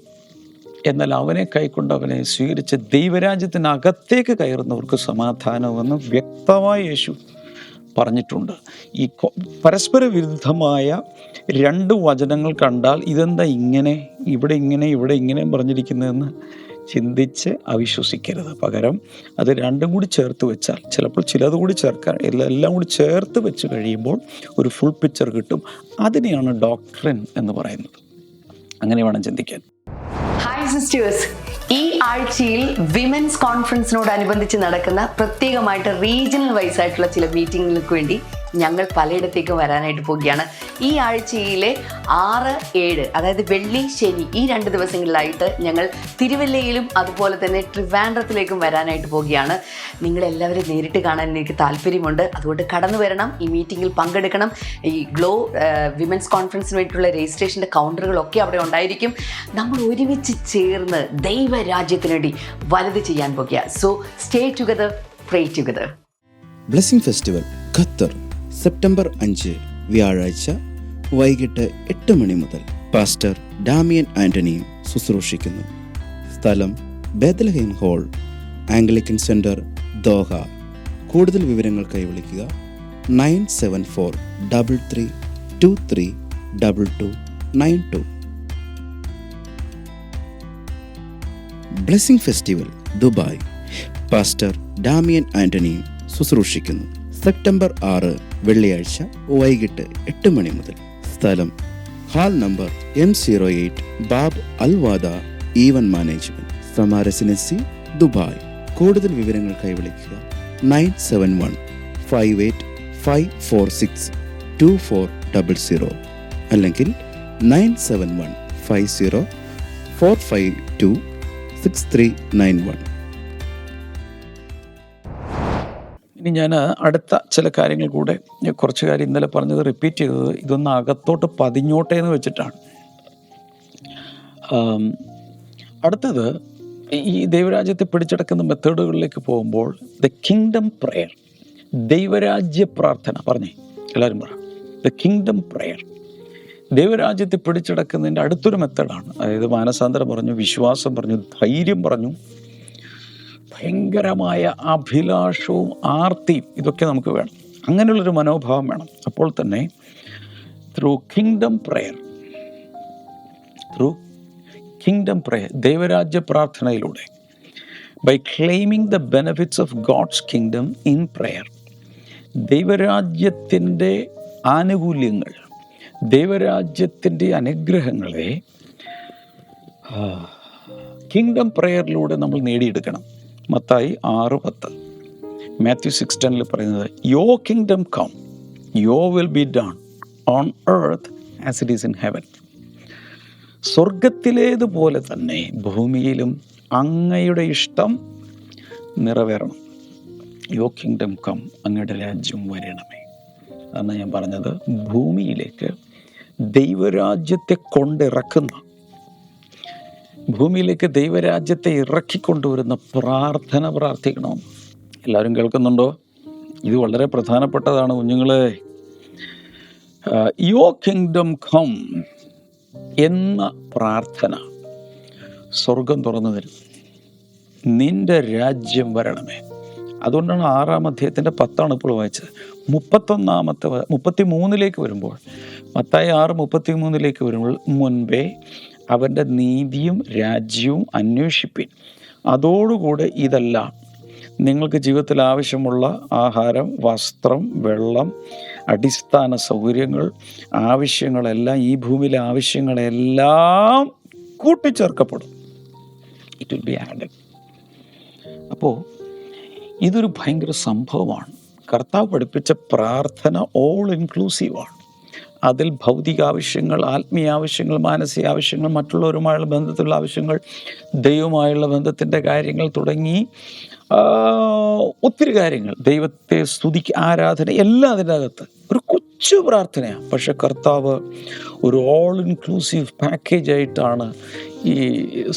എന്നാൽ അവനെ കൈക്കൊണ്ട് അവനെ സ്വീകരിച്ച് ദൈവരാജ്യത്തിനകത്തേക്ക് കയറുന്നവർക്ക് സമാധാനമെന്ന് വ്യക്തമായി യേശു പറഞ്ഞിട്ടുണ്ട്. ഈ പരസ്പര വിരുദ്ധമായ രണ്ട് വചനങ്ങൾ കണ്ടാൽ ഇതെന്താ ഇങ്ങനെ, ഇവിടെ ഇങ്ങനെ പറഞ്ഞിരിക്കുന്നതെന്ന് ചിന്തിച്ച് അവിശ്വസിക്കരുത്. പകരം അത് രണ്ടും കൂടി ചേർത്ത് വെച്ചാൽ, ചിലപ്പോൾ ചിലത് കൂടി ചേർക്കാൻ, എല്ലാം കൂടി ചേർത്ത് വെച്ച് കഴിയുമ്പോൾ ഒരു ഫുൾ പിക്ചർ കിട്ടും. അതിനെയാണ് ഡോക്ട്രിൻ എന്ന് പറയുന്നത്. അങ്ങനെ വേണം ചിന്തിക്കാൻ. ഹായ് സിസ്റ്റേഴ്സ്, ഈ ആഴ്ചയിൽ വിമൻസ് കോൺഫറൻസിനോടനുബന്ധിച്ച് നടക്കുന്ന പ്രത്യേകമായിട്ട് റീജിയണൽ വൈസ് ആയിട്ടുള്ള ചില മീറ്റിങ്ങുകൾക്ക് വേണ്ടി ഞങ്ങൾ പലയിടത്തേക്കും വരാനായിട്ട് പോവുകയാണ്. ഈ ആഴ്ചയിലെ 6, 7 അതായത് വെള്ളി, ശനി ഈ 2 ദിവസങ്ങളിലായിട്ട് ഞങ്ങൾ തിരുവല്ലയിലും അതുപോലെ തന്നെ ട്രിവാൻഡ്രത്തിലേക്കും വരാനായിട്ട് പോവുകയാണ്. നിങ്ങളെല്ലാവരും നേരിട്ട് കാണാൻ എനിക്ക് താല്പര്യമുണ്ട്. അതുകൊണ്ട് കടന്നു വരണം, ഈ മീറ്റിങ്ങിൽ പങ്കെടുക്കണം. ഈ ഗ്ലോ വിമൻസ് കോൺഫറൻസിന് വേണ്ടിയിട്ടുള്ള രജിസ്ട്രേഷൻ്റെ കൗണ്ടറുകളൊക്കെ അവിടെ ഉണ്ടായിരിക്കും. നമ്മൾ ഒരുമിച്ച് ചേർന്ന് ദൈവരാജ്യത്തിന് വേണ്ടി വലുത് ചെയ്യാൻ പോകുക. സോ സ്റ്റേ ടുഗദർ, പ്രേ together. Blessing festival Qatar September 5 വ്യാഴാഴ്ച വൈകിട്ട് 8 മണി മുതൽ പാസ്റ്റർ ഡാമിയൻ ആന്റണിയും ശുശ്രൂഷിക്കുന്നു. സ്ഥലം Bethlehem hall, Anglican centre, Doha. കൂടുതൽ വിവരങ്ങൾക്കായി വിളിക്കുക 9743323292. Blessing festival Dubai pastor Damian ആന്റണിയും ശുശ്രൂഷിക്കുന്നു. സെപ്റ്റംബർ 6 വെള്ളിയാഴ്ച വൈകിട്ട് 8 മണി മുതൽ. സ്ഥലം hall number M08 Bab Al Wada event management, Sama residency, Dubai. കൂടുതൽ വിവരങ്ങൾക്കായി വിളിക്കുക 971585462400 അല്ലെങ്കിൽ 971504526391. ഇനി ഞാൻ അടുത്ത ചില കാര്യങ്ങൾ കൂടെ, കുറച്ച് കാര്യം ഇന്നലെ പറഞ്ഞത് റിപ്പീറ്റ് ചെയ്തത്, ഇതൊന്ന് അകത്തോട്ട് പതിഞ്ഞോട്ടെ എന്ന് വെച്ചിട്ടാണ്. അടുത്തത് ഈ ദൈവരാജ്യത്തെ പിടിച്ചടക്കുന്ന മെത്തേഡുകളിലേക്ക് പോകുമ്പോൾ ദ കിങ്ഡം പ്രെയർ, ദൈവരാജ്യ പ്രാർത്ഥന. പറഞ്ഞേ എല്ലാവരും പറ, ദ കിങ്ഡം പ്രെയർ. ദൈവരാജ്യത്തെ പിടിച്ചടക്കുന്നതിൻ്റെ അടുത്തൊരു മെത്തേഡാണ്. അതായത് മാനസാന്തരം പറഞ്ഞു, വിശ്വാസം പറഞ്ഞു, ധൈര്യം പറഞ്ഞു, ഭയങ്കരമായ അഭിലാഷവും ആർത്തിയും ഇതൊക്കെ നമുക്ക് വേണം. അങ്ങനെയുള്ളൊരു മനോഭാവം വേണം. അപ്പോൾ തന്നെ ത്രൂ കിങ്ഡം പ്രെയർ, ദൈവരാജ്യ പ്രാർത്ഥനയിലൂടെ, by claiming the benefits of God's kingdom in prayer, ദൈവരാജ്യത്തിൻ്റെ ആനുകൂല്യങ്ങൾ, ദൈവരാജ്യത്തിൻ്റെ അനുഗ്രഹങ്ങളെ കിങ്ഡം പ്രെയറിലൂടെ നമ്മൾ നേടിയെടുക്കണം. മത്തായി 6:10, മാത്യു 6:10 പറയുന്നത്, your kingdom come, your will be done on earth as it is in heaven. സ്വർഗത്തിലേതുപോലെ തന്നെ ഭൂമിയിലും അങ്ങയുടെ ഇഷ്ടം നിറവേറണം. യോർ കിങ്ഡം കം, അങ്ങയുടെ രാജ്യം വരണമേ. അതാണ് ഞാൻ പറഞ്ഞത്. ഭൂമിയിലേക്ക് ദൈവരാജ്യത്തെ കൊണ്ടിറക്കുന്ന, ഭൂമിയിലേക്ക് ദൈവരാജ്യത്തെ ഇറക്കിക്കൊണ്ടുവരുന്ന പ്രാർത്ഥന പ്രാർത്ഥിക്കണം. എല്ലാവരും കേൾക്കുന്നുണ്ടോ? ഇത് വളരെ പ്രധാനപ്പെട്ടതാണ് കുഞ്ഞുങ്ങളെ. യോർ കിങ്ഡം കം എന്ന പ്രാർത്ഥന സ്വർഗം തുറന്നു തരും. നിന്റെ രാജ്യം വരണമേ. അതുകൊണ്ടാണ് 6-ാം അധ്യായത്തിൻ്റെ 10 ഇപ്പോൾ വായിച്ചത്. 33 വരുമ്പോൾ, മത്തായി 6:33 വരുമ്പോൾ, മുൻപേ അവൻ്റെ നീതിയും രാജ്യവും അന്വേഷിപ്പിൻ, അതോടുകൂടെ ഇതെല്ലാം നിങ്ങൾക്ക് ജീവിതത്തിൽ ആവശ്യമുള്ള ആഹാരം, വസ്ത്രം, വെള്ളം, അടിസ്ഥാന സൗകര്യങ്ങൾ, ആവശ്യങ്ങളെല്ലാം, ഈ ഭൂമിയിലെ ആവശ്യങ്ങളെല്ലാം കൂട്ടിച്ചേർക്കപ്പെടും. It will be added. അപ്പോൾ ഇതൊരു ഭയങ്കര സംഭവമാണ്. കർത്താവ് പഠിപ്പിച്ച പ്രാർത്ഥന ഓൾ ഇൻക്ലൂസീവാണ്. അതിൽ ഭൗതിക ആവശ്യങ്ങൾ, ആത്മീയ ആവശ്യങ്ങൾ, മാനസിക ആവശ്യങ്ങൾ, മറ്റുള്ളവരുമായുള്ള ബന്ധത്തിലുള്ള ആവശ്യങ്ങൾ, ദൈവമായുള്ള ബന്ധത്തിൻ്റെ കാര്യങ്ങൾ തുടങ്ങി ഒത്തിരി കാര്യങ്ങൾ, ദൈവത്തെ സ്തുതിക്കുക, ആരാധന, എല്ലാം അതിൻ്റെ അകത്ത് ഒരു കൊച്ചു പ്രാർത്ഥനയാണ്. പക്ഷെ കർത്താവ് ഒരു ഓൾ ഇൻക്ലൂസീവ് പാക്കേജ് ആയിട്ടാണ് ഈ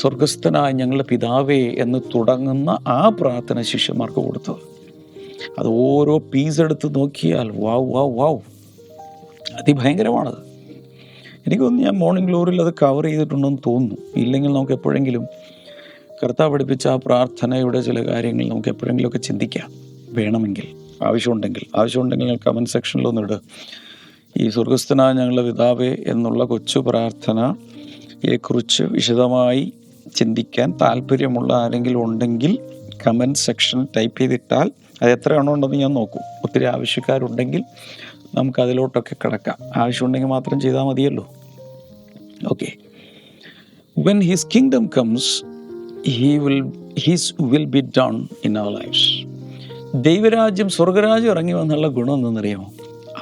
സ്വർഗസ്ഥനായ ഞങ്ങളുടെ പിതാവേ എന്ന് തുടങ്ങുന്ന ആ പ്രാർത്ഥന ശിഷ്യന്മാർക്ക് കൊടുത്തത്. അത് ഓരോ പീസ് എടുത്ത് നോക്കിയാൽ വാവ് വാവ് വാവ്, അതിഭയങ്കരമാണത്. എനിക്കൊന്ന് ഞാൻ മോർണിംഗ് ഗ്ലോറിയിൽ അത് കവർ ചെയ്തിട്ടുണ്ടെന്ന് തോന്നുന്നു. ഇല്ലെങ്കിൽ നമുക്ക് എപ്പോഴെങ്കിലും കർത്താവ് പഠിപ്പിച്ച ആ പ്രാർത്ഥനയുടെ ചില കാര്യങ്ങൾ നമുക്ക് എപ്പോഴെങ്കിലുമൊക്കെ ചിന്തിക്കാം, വേണമെങ്കിൽ, ആവശ്യമുണ്ടെങ്കിൽ കമൻറ്റ് സെക്ഷനിലൊന്നിടുക. ഈ സ്വർഗസ്ഥനായ ഞങ്ങളുടെ പിതാവേ എന്നുള്ള കൊച്ചു പ്രാർത്ഥനയെക്കുറിച്ച് വിശദമായി ചിന്തിക്കാൻ താല്പര്യമുള്ള ആരെങ്കിലും ഉണ്ടെങ്കിൽ കമൻറ്റ് സെക്ഷനിൽ ടൈപ്പ് ചെയ്തിട്ടാൽ അത് എത്രയാണോ ഉണ്ടെന്ന് ഞാൻ നോക്കും. ഒത്തിരി ആവശ്യക്കാരുണ്ടെങ്കിൽ നമുക്കതിലോട്ടൊക്കെ കിടക്കാം. ആവശ്യമുണ്ടെങ്കിൽ മാത്രം ചെയ്താൽ മതിയല്ലോ. Okay. When his kingdom comes, his will be done in our lives. ദൈവരാജ്യം, സ്വർഗരാജ്യം ഇറങ്ങി വന്നുള്ള ഗുണം എന്തെന്നറിയാമോ?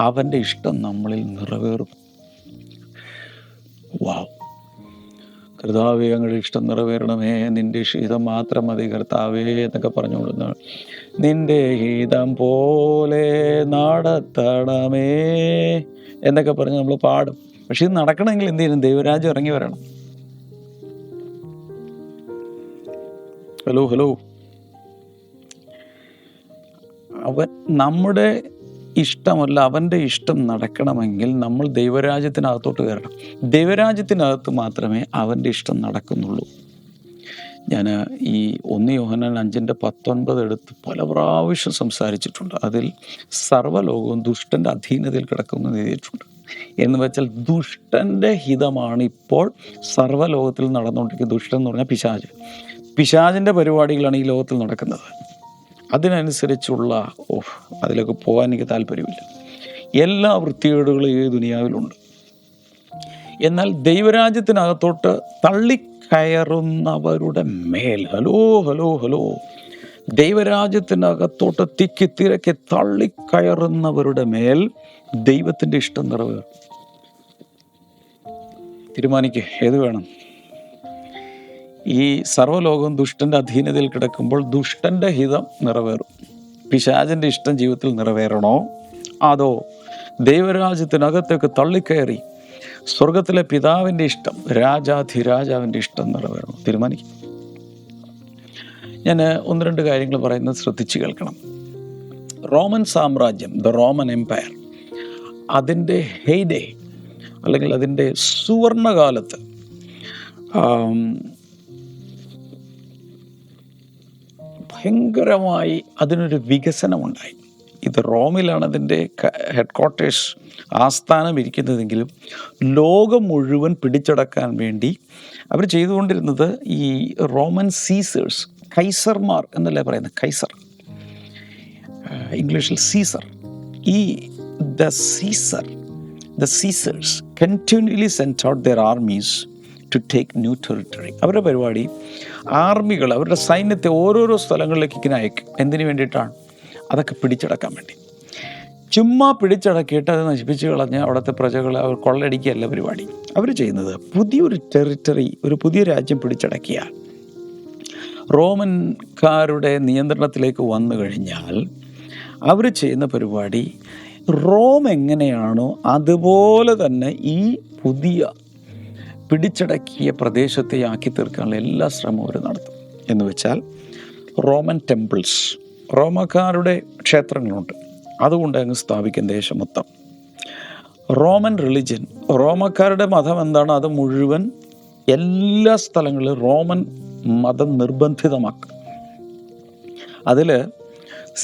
അവൻ്റെ ഇഷ്ടം നമ്മളിൽ നിറവേറും. വാവ്! കർത്താവേ, അങ്ങയുടെ ഇഷ്ടം നിറവേറണമേ, നിൻ്റെ ഹിതം മാത്രം മതി കർത്താവേ എന്നൊക്കെ പറഞ്ഞുകൊടുന്ന, നിൻ്റെ ഹിതം പോലെ നടത്തണമേ എന്നൊക്കെ പറഞ്ഞ് നമ്മൾ പാടും. പക്ഷെ ഇത് നടക്കണമെങ്കിൽ എന്ത് ചെയ്യണം? ദൈവരാജ്യം ഇറങ്ങി വരണം. ഹലോ, അവൻ നമ്മുടെ ഇഷ്ടമല്ല, അവൻ്റെ ഇഷ്ടം നടക്കണമെങ്കിൽ നമ്മൾ ദൈവരാജ്യത്തിനകത്തോട്ട് കയറണം. ദൈവരാജ്യത്തിനകത്ത് മാത്രമേ അവൻ്റെ ഇഷ്ടം നടക്കുന്നുള്ളൂ. ഞാൻ ഈ 1 യോഹന്നാൻ 5:19 എടുത്ത് പല പ്രാവശ്യം സംസാരിച്ചിട്ടുണ്ട്. അതിൽ സർവ്വലോകവും ദുഷ്ടൻ്റെ അധീനതയിൽ കിടക്കുമെന്ന് എഴുതിയിട്ടുണ്ട്. എന്ന് വെച്ചാൽ ദുഷ്ടൻ്റെ ഹിതമാണ് ഇപ്പോൾ സർവ്വലോകത്തിൽ നടന്നുകൊണ്ടിരിക്കുന്നത്. ദുഷ്ടൻ എന്ന് പറഞ്ഞാൽ പിശാചിൻ്റെ പരിപാടികളാണ് ഈ ലോകത്തിൽ നടക്കുന്നത്. അതിനനുസരിച്ചുള്ള അതിലേക്ക് പോകാൻ എനിക്ക് താല്പര്യമില്ല. എല്ലാ വൃത്തികേടുകളും ഈ ദുനിയാവിലുണ്ട്. എന്നാൽ ദൈവരാജ്യത്തിനകത്തോട്ട് തള്ളിക്കയറുന്നവരുടെ മേൽ, ഹലോ, ദൈവരാജ്യത്തിനകത്തോട്ട് തിരക്കി തള്ളിക്കയറുന്നവരുടെ മേൽ ദൈവത്തിൻ്റെ ഇഷ്ടം നിറവേറും. തീരുമാനിക്കുക, ഏത് വേണം? ഈ സർവ്വലോകം ദുഷ്ടൻ്റെ അധീനതയിൽ കിടക്കുമ്പോൾ ദുഷ്ടൻ്റെ ഹിതം നിറവേറും. പിശാചിൻ്റെ ഇഷ്ടം ജീവിതത്തിൽ നിറവേറണോ, അതോ ദൈവരാജ്യത്തിനകത്തേക്ക് തള്ളിക്കയറി സ്വർഗത്തിലെ പിതാവിൻ്റെ ഇഷ്ടം, രാജാധിരാജാവിൻ്റെ ഇഷ്ടം നിറവേറണോ? തീരുമാനിക്കും. ഞാൻ 1-2 കാര്യങ്ങൾ പറയുന്നത് ശ്രദ്ധിച്ച് കേൾക്കണം. റോമൻ സാമ്രാജ്യം, ദ റോമൻ എംപയർ, അതിൻ്റെ ഹെയ്ഡേ അല്ലെങ്കിൽ അതിൻ്റെ സുവർണകാലത്ത് ഭയങ്കരമായി അതിനൊരു വികസനമുണ്ടായി. ഇത് റോമിലാണ് അതിൻ്റെ ഹെഡ് ക്വാർട്ടേഴ്സ്, ആസ്ഥാനം ഇരിക്കുന്നതെങ്കിലും ലോകം മുഴുവൻ പിടിച്ചടക്കാൻ വേണ്ടി അവർ ചെയ്തുകൊണ്ടിരുന്നത് ഈ റോമൻ സീസേഴ്സ്, കൈസർമാർ എന്നല്ലേ പറയുന്നത്, കൈസർ, ഇംഗ്ലീഷിൽ സീസർ. ഈ the Caesars continually sent out their armies to take new territory. അവരുടെ പരിപാടി ആർമികൾ, അവരുടെ സൈന്യത്തെ ഓരോരോ സ്ഥലങ്ങളിലേക്ക് ഇങ്ങനെ അയക്കും. എന്തിനു വേണ്ടിയിട്ടാണ്? അതൊക്കെ പിടിച്ചടക്കാൻ വേണ്ടി. ചുമ്മാ പിടിച്ചടക്കിയിട്ട് അത് നശിപ്പിച്ച് കളഞ്ഞ് അവിടുത്തെ പ്രജകളെ അവർ കൊള്ളയടിക്കുകയല്ല പരിപാടി. അവർ ചെയ്യുന്നത് പുതിയൊരു ടെറിട്ടറി, ഒരു പുതിയ രാജ്യം പിടിച്ചടക്കിയാൽ, റോമൻകാരുടെ നിയന്ത്രണത്തിലേക്ക് വന്നു കഴിഞ്ഞാൽ അവർ ചെയ്യുന്ന പരിപാടി റോം എങ്ങനെയാണോ അതുപോലെ തന്നെ ഈ പുതിയ പിടിച്ചടക്കിയ പ്രദേശത്തെ ആക്കി തീർക്കാനുള്ള എല്ലാ ശ്രമവും അവർ നടത്തും. എന്ന് വെച്ചാൽ റോമൻ ടെമ്പിൾസ്, റോമക്കാരുടെ ക്ഷേത്രങ്ങളുണ്ട്, അതുകൊണ്ട് അങ്ങ് സ്ഥാപിക്കും ദേശം മൊത്തം. റോമൻ റിലിജൻ, റോമക്കാരുടെ മതം എന്താണ്, അത് മുഴുവൻ എല്ലാ സ്ഥലങ്ങളിലും റോമൻ മതം നിർബന്ധിതമാക്കും. അതിൽ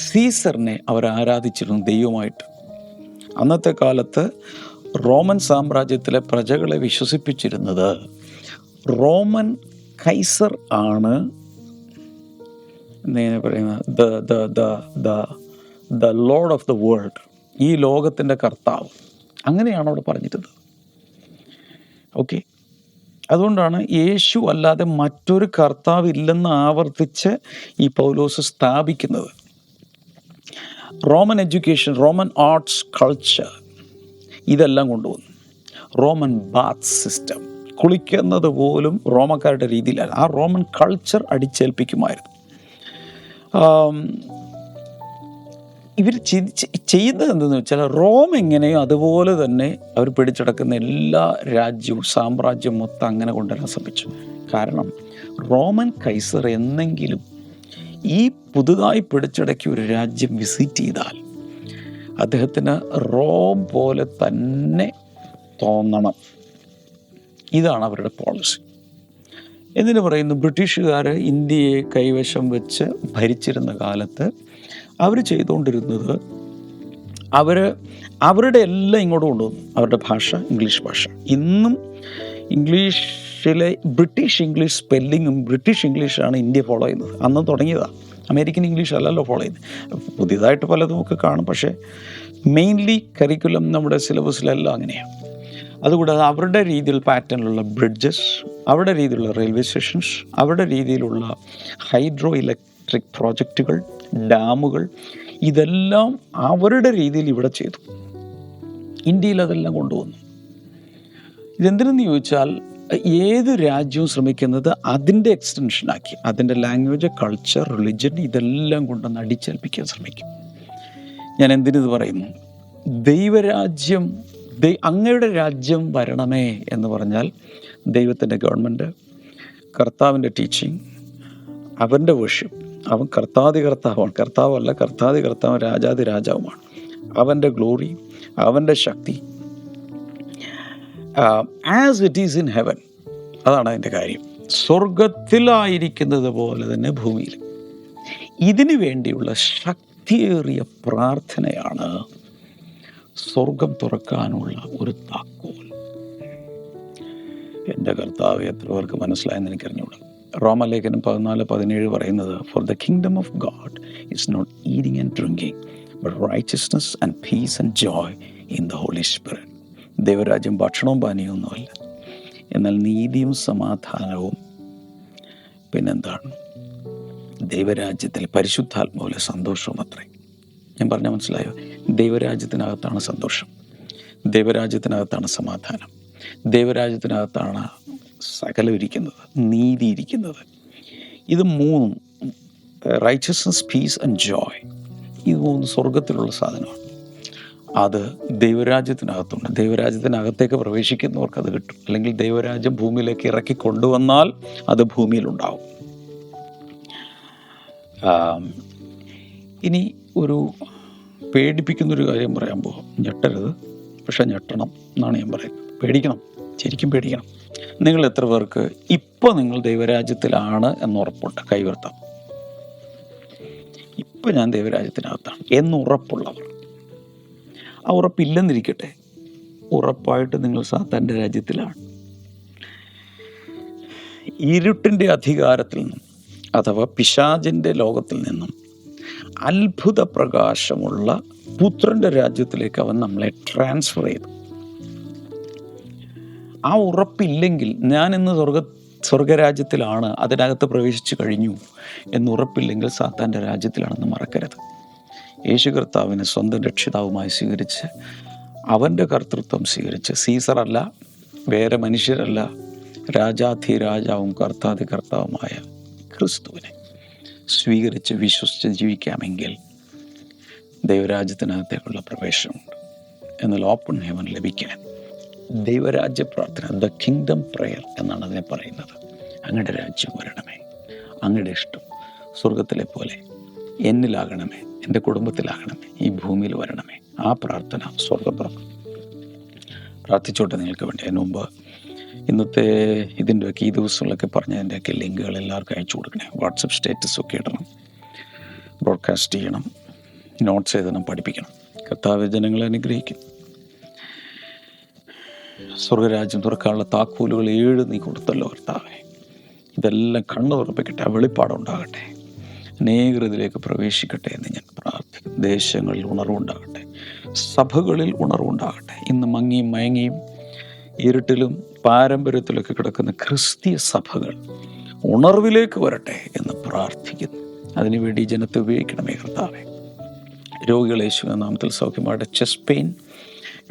സീസറിനെ അവർ ആരാധിച്ചിരുന്നു ദൈവമായിട്ട്. അന്നത്തെ കാലത്ത് റോമൻ സാമ്രാജ്യത്തിലെ പ്രജകളെ വിശ്വസിപ്പിച്ചിരുന്നത് റോമൻ കൈസർ ആണ് എന്നിങ്ങനെ പറയുന്നത് the Lord of the world, ഈ ലോകത്തിൻ്റെ കർത്താവ്. അങ്ങനെയാണ് അവിടെ പറഞ്ഞിരുന്നത്. ഓക്കെ, അതുകൊണ്ടാണ് യേശു അല്ലാതെ മറ്റൊരു കർത്താവ് ഇല്ലെന്ന് ആവർത്തിച്ച് ഈ പൗലോസ് സ്ഥാപിക്കുന്നത്. Roman education, Roman arts, culture, ഇതെല്ലാം കൊണ്ടുവന്നു. റോമൻ ബാത്ത് സിസ്റ്റം, കുളിക്കുന്നത് പോലും റോമക്കാരുടെ രീതിയിലാണ്. ആ റോമൻ കൾച്ചർ അടിച്ചേൽപ്പിക്കുമായിരുന്നു. ഇവർ ചെയ്യുന്നത് എന്തെന്ന് വെച്ചാൽ റോം എങ്ങനെയോ അതുപോലെ തന്നെ അവർ പിടിച്ചടക്കുന്ന എല്ലാ രാജ്യവും സാമ്രാജ്യം മൊത്തം അങ്ങനെ കൊണ്ടുവരാൻ ശ്രമിച്ചു. കാരണം റോമൻ കൈസർ എന്നെങ്കിലും ഈ പുതുതായി പിടിച്ചടക്കിയ ഒരു രാജ്യം വിസിറ്റ് ചെയ്താൽ അദ്ദേഹത്തിന് റോം പോലെ തന്നെ തോന്നണം. ഇതാണ് അവരുടെ പോളിസി. എന്തിനു പറയുന്നു? ബ്രിട്ടീഷുകാർ ഇന്ത്യയെ കൈവശം വെച്ച് ഭരിച്ചിരുന്ന കാലത്ത് അവർ ചെയ്തുകൊണ്ടിരുന്നത്, അവരുടെ എല്ലാം ഇങ്ങോട്ട് കൊണ്ടുവന്നു. അവരുടെ ഭാഷ ഇംഗ്ലീഷ് ഭാഷ. ഇന്നും ഇംഗ്ലീഷിലെ ബ്രിട്ടീഷ് ഇംഗ്ലീഷ് സ്പെല്ലിങ്ങും ബ്രിട്ടീഷ് ഇംഗ്ലീഷാണ് ഇന്ത്യ ഫോളോ ചെയ്യുന്നത്. അന്ന് തുടങ്ങിയതാണ്. അമേരിക്കൻ ഇംഗ്ലീഷ് അല്ലല്ലോ ഫോളോ ചെയ്യുന്നത്. പുതിയതായിട്ട് പലതും ഒക്കെ കാണും, പക്ഷേ മെയിൻലി കരിക്കുലം നമ്മുടെ സിലബസിലെല്ലാം അങ്ങനെയാണ്. അതുകൂടാതെ അവരുടെ രീതിയിൽ പാറ്റേണിലുള്ള ബ്രിഡ്ജസ്, അവരുടെ രീതിയിലുള്ള റെയിൽവേ സ്റ്റേഷൻസ്, അവരുടെ രീതിയിലുള്ള ഹൈഡ്രോ ഇലക്ട്രിക് പ്രോജക്റ്റുകൾ, ഡാമുകൾ, ഇതെല്ലാം അവരുടെ രീതിയിൽ ഇവിടെ ചെയ്തു. ഇന്ത്യയിൽ അതെല്ലാം കൊണ്ടുവന്നു. ഇതെന്തിനെന്ന് ചോദിച്ചാൽ ഏത് രാജ്യവും ശ്രമിക്കുന്നത് അതിൻ്റെ എക്സ്റ്റൻഷനാക്കി അതിൻ്റെ ലാംഗ്വേജ്, കൾച്ചർ, റിലിജൻ ഇതെല്ലാം കൊണ്ടുവന്ന് അടിച്ചേൽപ്പിക്കാൻ ശ്രമിക്കും. ഞാൻ എന്തിനിത് പറയുന്നു? ദൈവരാജ്യം, അങ്ങയുടെ രാജ്യം വരണമേ എന്ന് പറഞ്ഞാൽ ദൈവത്തിൻ്റെ ഗവൺമെൻറ്, കർത്താവിൻ്റെ ടീച്ചിങ്, അവൻ്റെ വർഷിപ്പ്. അവൻ കർത്താവാണ്, കർത്താവല്ല കർത്താവ്, രാജാതി രാജാവുമാണ്. അവൻ്റെ ഗ്ലോറി, അവൻ്റെ ശക്തി, as it is in heaven. അതാണ് അതിൻ്റെ കാര്യം. സ്വർഗത്തിലായിരിക്കുന്നത് പോലെ തന്നെ ഭൂമിയിൽ. ഇതിനു വേണ്ടിയുള്ള ശക്തിയേറിയ പ്രാർത്ഥനയാണ് സ്വർഗം തുറക്കാനുള്ള ഒരു താക്കോൽ. എൻ്റെ കർത്താവ് എത്ര പേർക്ക് മനസ്സിലായെന്ന് എനിക്കറിഞ്ഞൂടാ. റോമലേഖനം 14:17 പറയുന്നത്, for the kingdom of God is not eating and drinking but righteousness and peace and joy in the Holy Spirit. ദൈവരാജ്യം ഭക്ഷണവും പാനീയമൊന്നുമല്ല, എന്നാൽ നീതിയും സമാധാനവും, പിന്നെന്താണ്, ദൈവരാജ്യത്തിൽ പരിശുദ്ധാത്മാവിലെ സന്തോഷവും അത്രേ. ഞാൻ പറഞ്ഞാൽ മനസ്സിലായോ? ദൈവരാജ്യത്തിനകത്താണ് സന്തോഷം, ദൈവരാജ്യത്തിനകത്താണ് സമാധാനം, ദൈവരാജ്യത്തിനകത്താണ് സകലം ഇരിക്കുന്നത്, നീതി ഇരിക്കുന്നത്. ഇത് മൂന്നും, റൈച്ചസ്നസ്, പീസ് ആൻഡ് ജോയ്, ഇത് മൂന്ന് സ്വർഗത്തിലുള്ള സാധനമാണ്. അത് ദൈവരാജ്യത്തിനകത്തുണ്ട്. ദൈവരാജ്യത്തിനകത്തേക്ക് പ്രവേശിക്കുന്നവർക്ക് അത് കിട്ടും. അല്ലെങ്കിൽ ദൈവരാജ്യം ഭൂമിയിലേക്ക് ഇറക്കി കൊണ്ടുവന്നാൽ അത് ഭൂമിയിലുണ്ടാവും. ഇനി ഒരു പേടിപ്പിക്കുന്നൊരു കാര്യം പറയാൻ പോകും. ഞെട്ടരുത്, പക്ഷെ ഞെട്ടണം എന്നാണ് ഞാൻ പറയുന്നത്. പേടിക്കണം, ശരിക്കും പേടിക്കണം. നിങ്ങൾ എത്ര പേർക്ക് ഇപ്പോൾ നിങ്ങൾ ദൈവരാജ്യത്തിലാണ് എന്ന് ഉറപ്പുണ്ട്? കൈവർത്താം. ഇപ്പം ഞാൻ ദൈവരാജ്യത്തിനകത്താണ് എന്നുറപ്പുള്ളവർ. ആ ഉറപ്പില്ലെന്നിരിക്കട്ടെ, ഉറപ്പായിട്ട് നിങ്ങൾ സാത്താൻ്റെ രാജ്യത്തിലാണ്. ഇരുട്ടിൻ്റെ അധികാരത്തിൽ നിന്നും, അഥവാ പിശാചിൻ്റെ ലോകത്തിൽ നിന്നും അത്ഭുത പ്രകാശമുള്ള പുത്രൻ്റെ രാജ്യത്തിലേക്ക് അവൻ നമ്മളെ ട്രാൻസ്ഫർ ചെയ്തു. ആ ഉറപ്പില്ലെങ്കിൽ, ഞാൻ ഇന്ന് സ്വർഗരാജ്യത്തിലാണ്, അതിനകത്ത് പ്രവേശിച്ചു കഴിഞ്ഞു എന്നുറപ്പില്ലെങ്കിൽ സാത്താൻ്റെ രാജ്യത്തിലാണെന്ന് മറക്കരുത്. യേശു കർത്താവിനെ സ്വന്തം രക്ഷിതാവുമായി സ്വീകരിച്ച്, അവൻ്റെ കർത്തൃത്വം സ്വീകരിച്ച്, സീസറല്ല, വേറെ മനുഷ്യരല്ല, രാജാധിരാജാവും കർത്താവുമായ ക്രിസ്തുവിനെ സ്വീകരിച്ച് വിശ്വസിച്ച് ജീവിക്കാമെങ്കിൽ ദൈവരാജ്യത്തിനകത്തേക്കുള്ള പ്രവേശനമുണ്ട്. എന്നാൽ ഓപ്പൺ ഹെവൻ ലഭിക്കാൻ ദൈവരാജ്യ പ്രാർത്ഥന, ദ കിങ്ഡം പ്രെയർ എന്നാണ് അതിനെ പറയുന്നത്. അങ്ങയുടെ രാജ്യം വരണമേ, അങ്ങയുടെ ഇഷ്ടം സ്വർഗത്തിലെ പോലെ എന്നിലാകണമേ, എൻ്റെ കുടുംബത്തിലാകണമേ, ഈ ഭൂമിയിൽ വരണമേ. ആ പ്രാർത്ഥന സ്വർഗം തുറക്കും. പ്രാർത്ഥിച്ചോട്ടെ നിങ്ങൾക്ക് വേണ്ടി. അതിന് മുമ്പ് ഇന്നത്തെ ഇതിൻ്റെയൊക്കെ ഈ ദിവസങ്ങളിലൊക്കെ പറഞ്ഞതിൻ്റെയൊക്കെ ലിങ്കുകൾ എല്ലാവർക്കും അയച്ചു കൊടുക്കണേ. വാട്സപ്പ് സ്റ്റാറ്റസ് ഒക്കെ ഇടണം, ബ്രോഡ്കാസ്റ്റ് ചെയ്യണം, നോട്ട്സ് എഴുതണം, പഠിപ്പിക്കണം. കർത്താവ് ജനങ്ങളെ അനുഗ്രഹിക്കും. സ്വർഗരാജ്യം തുറക്കാനുള്ള താക്കോലുകൾ 7 നീ കൊടുത്തല്ലോ കർത്താവേ. ഇതെല്ലാം കണ്ണു തുറപ്പിക്കട്ടെ, വെളിപ്പാടുണ്ടാകട്ടെ. അനേകർ ഇതിലേക്ക് പ്രവേശിക്കട്ടെ എന്ന് ഞാൻ പ്രാർത്ഥിക്കുന്നു. ദേശങ്ങളിൽ ഉണർവുണ്ടാകട്ടെ, സഭകളിൽ ഉണർവുണ്ടാകട്ടെ. ഇന്ന് മങ്ങിയും മയങ്ങിയും ഇരുട്ടിലും പാരമ്പര്യത്തിലൊക്കെ കിടക്കുന്ന ക്രിസ്തീയ സഭകൾ ഉണർവിലേക്ക് വരട്ടെ എന്ന് പ്രാർത്ഥിക്കുന്നു. അതിനുവേണ്ടി ജനത്തെ ഉപയോഗിക്കണമേ കർത്താവേ. രോഗികൾ യേശുവിന്റെ നാമത്തിൽ സൗഖ്യമാകട്ടെ. ചെസ്റ്റ് പെയിൻ,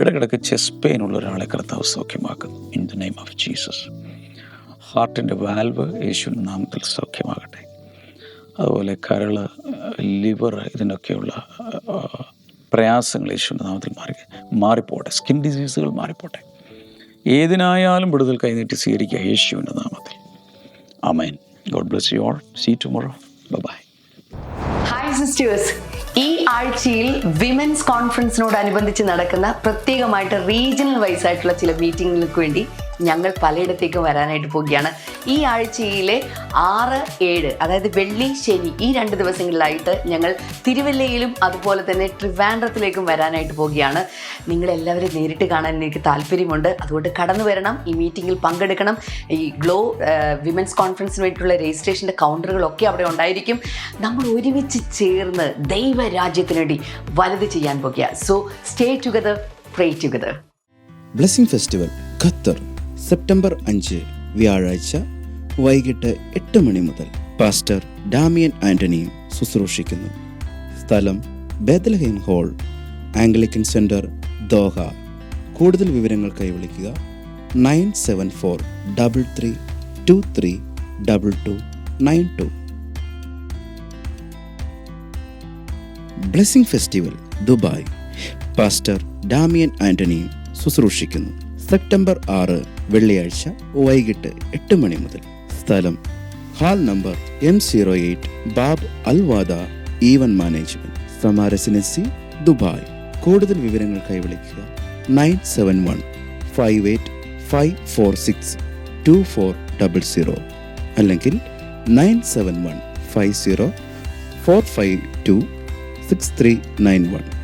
ഇടക്കിടക്ക് ചെസ്റ്റ് പെയിൻ ഉള്ള ഒരാളെ കർത്താവ് സൗഖ്യമാക്കുന്നു. In the name of Jesus. ഹാർട്ടിൻ്റെ വാൽവ് യേശുവിൻ്റെ നാമത്തിൽ സൗഖ്യമാകട്ടെ. അതുപോലെ കരള്, ലിവർ, ഇതിനൊക്കെയുള്ള പ്രയാസങ്ങൾ യേശുവിൻ്റെ നാമത്തിൽ മാറിപ്പോട്ടെ. സ്കിൻ ഡിസീസുകൾ മാറിപ്പോട്ടെ. ഏതിനായാലും വിടുതൽ കൈനീട്ടി സ്വീകരിക്കുക യേശുവിൻ്റെ നാമത്തിൽ. Amen. God bless you all. See you tomorrow. Bye. Hi sisters, ഈ ആഴ്ചയിൽ വിമൻസ് കോൺഫറൻസിനോടനുബന്ധിച്ച് നടക്കുന്ന പ്രത്യേകമായിട്ട് റീജിയണൽ വൈസ് ആയിട്ടുള്ള ചില മീറ്റിങ്ങുകൾക്ക് വേണ്ടി ഞങ്ങൾ പലയിടത്തേക്കും വരാനായിട്ട് പോവുകയാണ്. ഈ ആഴ്ചയിലെ 6, 7 അതായത് വെള്ളി, ശനി ഈ 2 ദിവസങ്ങളിലായിട്ട് ഞങ്ങൾ തിരുവല്ലയിലും അതുപോലെ തന്നെ ട്രിവാൻഡ്രത്തിലേക്കും വരാനായിട്ട് പോവുകയാണ്. നിങ്ങളെല്ലാവരും നേരിട്ട് കാണാൻ എനിക്ക് താല്പര്യമുണ്ട്. അതുകൊണ്ട് കടന്നു വരണം, ഈ മീറ്റിങ്ങിൽ പങ്കെടുക്കണം. ഈ ഗ്ലോ വിമൻസ് കോൺഫറൻസിന് വേണ്ടിയിട്ടുള്ള രജിസ്ട്രേഷൻ്റെ കൗണ്ടറുകളൊക്കെ അവിടെ ഉണ്ടായിരിക്കും. നമ്മൾ ഒരുമിച്ച് ചേർന്ന് ദൈവരാജ്യത്തിന് വേണ്ടി വലുത് ചെയ്യാൻ പോകുക. സോ സ്റ്റേ ടുഗദർ, പ്രേ together. Blessing festival Qatar September 5 വ്യാഴാഴ്ച വൈകിട്ട് 8 മണി മുതൽ പാസ്റ്റർ ഡാമിയൻ ആന്റണിയും ശുശ്രൂഷിക്കുന്നു. സ്ഥലം Bethlehem hall, Anglican centre, Doha. കൂടുതൽ വിവരങ്ങൾക്കായി വിളിക്കുക 9743323292. Blessing festival Dubai pastor Damian ആന്റണിയും ശുശ്രൂഷിക്കുന്നു. സെപ്റ്റംബർ 6 വെള്ളിയാഴ്ച വൈകിട്ട് 8 മണി മുതൽ. സ്ഥലം hall number M08, Bab Al Wada event management, Sama residency, Dubai. കൂടുതൽ വിവരങ്ങൾക്കായി വിളിക്കുക 971585462400 അല്ലെങ്കിൽ 971504526391.